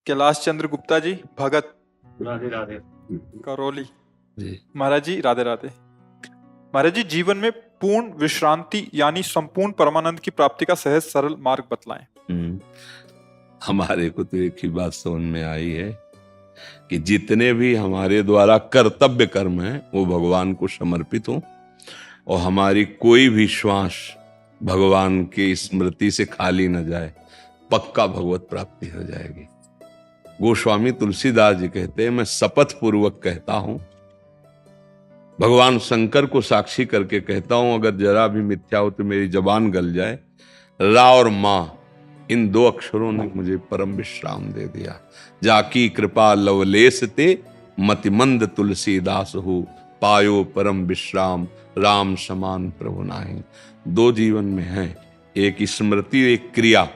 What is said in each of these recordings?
कैलाश चंद्र गुप्ता जी, भगत, राधे राधे करौली। जी। महाराज जी राधे राधे। महाराज जी, जीवन में पूर्ण विश्रांति यानी संपूर्ण परमानंद की प्राप्ति का सहज सरल मार्ग बतलाएं। हमारे को तो एक ही बात समझ में आई है कि जितने भी हमारे द्वारा कर्तव्य कर्म हैं वो भगवान को समर्पित हो और हमारी कोई भी श्वास भगवान की स्मृति से खाली न जाए, पक्का भगवत प्राप्ति हो जाएगी। गोस्वामी तुलसीदास जी कहते हैं, मैं शपथ पूर्वक कहता हूं, भगवान शंकर को साक्षी करके कहता हूं, अगर जरा भी मिथ्या हो तो मेरी जबान गल जाए, रा और मां इन दो अक्षरों ने मुझे परम विश्राम दे दिया। जाकी कृपा लवलेस ते मतिमंद तुलसीदास हो, पायो परम विश्राम राम समान प्रभु नाहि। दो जीवन में है, एक स्मृति एक क्रिया।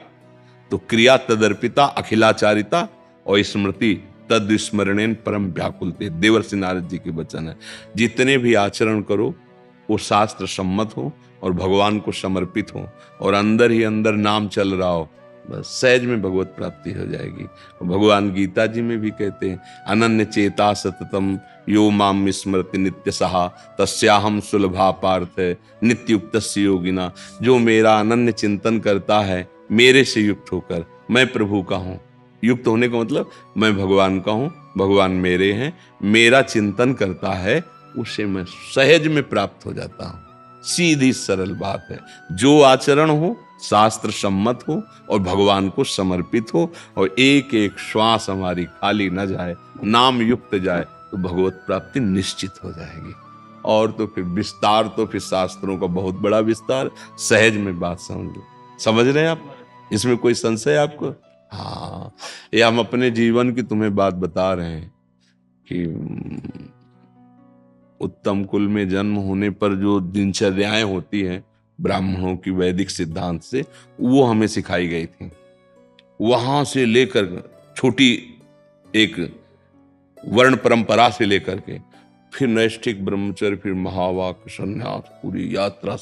तो क्रिया तदर्पिता अखिलाचारिता और स्मृति तद स्मरणेन परम व्याकुलते। देवर्षि नारद जी के वचन है। जितने भी आचरण करो वो शास्त्र सम्मत हो और भगवान को समर्पित हो और अंदर ही अंदर नाम चल रहा हो, बस सहज में भगवत प्राप्ति हो जाएगी। और भगवान गीता जी में भी कहते हैं, अनन्य चेता सततम यो माम स्मृति नित्य सहा तस्याहम सुलभा पार्थ नित्युक्त योगिना। जो मेरा अनन्य चिंतन करता है मेरे से युक्त होकर, मैं प्रभु का हूँ, युक्त होने का मतलब मैं भगवान का हूँ, भगवान मेरे हैं, मेरा चिंतन करता है, उसे मैं सहज में प्राप्त हो जाता हूँ। सीधी सरल बात है। जो आचरण हो शास्त्र सम्मत हो और भगवान को समर्पित हो और एक एक श्वास हमारी खाली न जाए, नाम युक्त जाए, तो भगवत प्राप्ति निश्चित हो जाएगी। और तो फिर विस्तार, तो फिर शास्त्रों का बहुत बड़ा विस्तार, सहज में बात समझ लो। समझ रहे हैं आप? इसमें कोई संशय आपको? हाँ, ये हम अपने जीवन की तुम्हें बात बता रहे हैं कि उत्तम कुल में जन्म होने पर जो दिनचर्याएं होती हैं ब्राह्मणों की वैदिक सिद्धांत से, वो हमें सिखाई गई थी। वहां से लेकर छोटी एक वर्ण परंपरा से लेकर के फिर नैष्ठिक ब्रह्मचर्य, फिर महावाक्य संन्यास, पूरी यात्रा,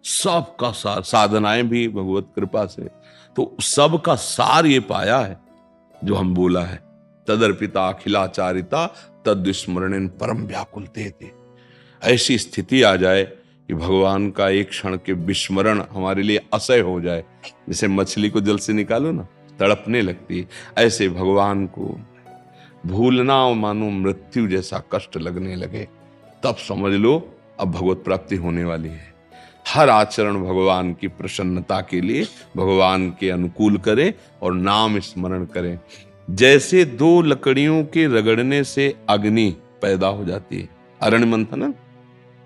सब का सार, साधनाएं भी भगवत कृपा से, तो सबका सार ये पाया है जो हम बोला है, तदर्पिता अखिलाचारिता तद स्मरणेन परम व्याकुलते थे। ऐसी स्थिति आ जाए कि भगवान का एक क्षण के विस्मरण हमारे लिए असह्य हो जाए। जैसे मछली को जल से निकालो ना, तड़पने लगती है, ऐसे भगवान को भूलना मानो मृत्यु जैसा कष्ट लगने लगे, तब समझ लो अब भगवत प्राप्ति होने वाली है। हर आचरण भगवान की प्रसन्नता के लिए भगवान के अनुकूल करें और नाम स्मरण करें। जैसे दो लकड़ियों के रगड़ने से अग्नि पैदा हो जाती है, अरण्य मंथन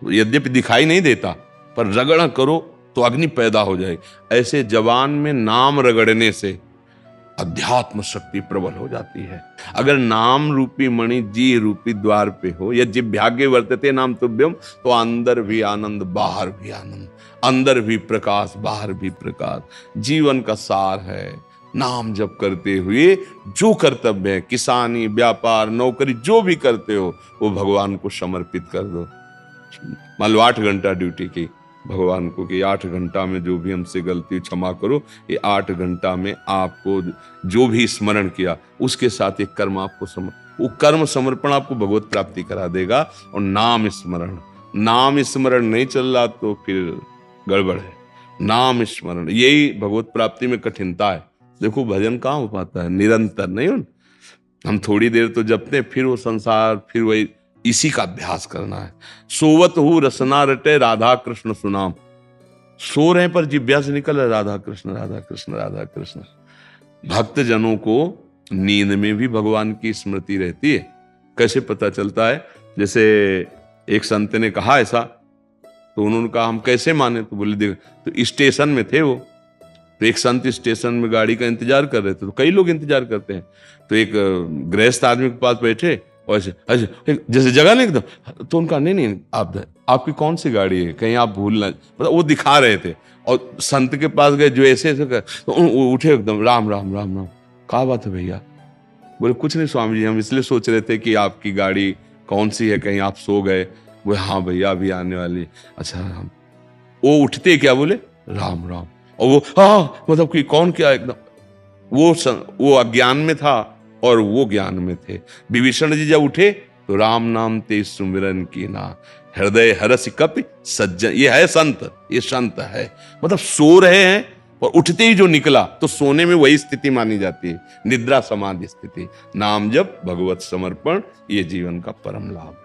यद्यपि दिखाई नहीं देता पर रगड़ करो तो अग्नि पैदा हो जाए, ऐसे जवान में नाम रगड़ने से अध्यात्म शक्ति प्रबल हो जाती है। अगर नाम रूपी मणि जी रूपी द्वार पे हो, या जिह्वाग्ये वर्तते नाम तुभ्यम, तो अंदर भी आनंद बाहर भी आनंद, अंदर भी प्रकाश बाहर भी प्रकाश। जीवन का सार है नाम जप करते हुए जो कर्तव्य है, किसानी, व्यापार, नौकरी, जो भी करते हो वो भगवान को समर्पित कर दो। मान लो 8 घंटा ड्यूटी की, भगवान को कि 8 घंटा में जो भी हमसे गलती क्षमा करो, ये 8 घंटा में आपको जो भी स्मरण किया उसके साथ एक कर्म आपको वो कर्म समर्पण आपको भगवत प्राप्ति करा देगा। और नाम स्मरण नहीं चल रहा तो फिर गड़बड़ है। नाम स्मरण, यही भगवत प्राप्ति में कठिनता है। देखो भजन कहाँ हो पाता है, निरंतर नहीं हो। हम थोड़ी देर तो जपते, फिर वो संसार, फिर वही, इसी का अभ्यास करना है। सोवत हूँ रसना रटे राधा कृष्ण सुनाम, सो रहे पर जिह्वा से निकल रहा राधा कृष्ण राधा कृष्ण राधा कृष्ण। भक्त जनों को नींद में भी भगवान की स्मृति रहती है। कैसे पता चलता है? जैसे एक संत ने कहा ऐसा, तो उन्होंने कहा हम कैसे माने? तो बोले देख, तो स्टेशन में थे वो, तो एक संत स्टेशन में गाड़ी का इंतजार कर रहे थे, तो कई लोग इंतजार करते हैं, तो एक गृहस्थ आदमी के पास बैठे और ऐसे जैसे जगह नहीं एकदम, तो उनका नहीं आपकी कौन सी गाड़ी है, कहीं आप भूल ना, मतलब वो दिखा रहे थे। और संत के पास गए जो ऐसे कर, तो उठे एकदम, राम राम राम राम, क्या बात है भैया? बोले कुछ नहीं स्वामी जी, हम इसलिए सोच रहे थे कि आपकी गाड़ी कौन सी है, कहीं आप सो गए? बोले हाँ भैया अभी आने वाली। अच्छा हम, वो उठते क्या? बोले राम राम। और वो हाँ मतलब कि कौन क्या, एकदम वो अज्ञान में था और वो ज्ञान में थे। विभीषण जी जब उठे तो राम नाम ते सुमिरन की ना, हृदय हरस कपि सज्जन। ये है संत, ये संत है। मतलब सो रहे हैं और उठते ही जो निकला, तो सोने में वही स्थिति मानी जाती है, निद्रा समाधि स्थिति। नाम जप, भगवत समर्पण, ये जीवन का परम लाभ है।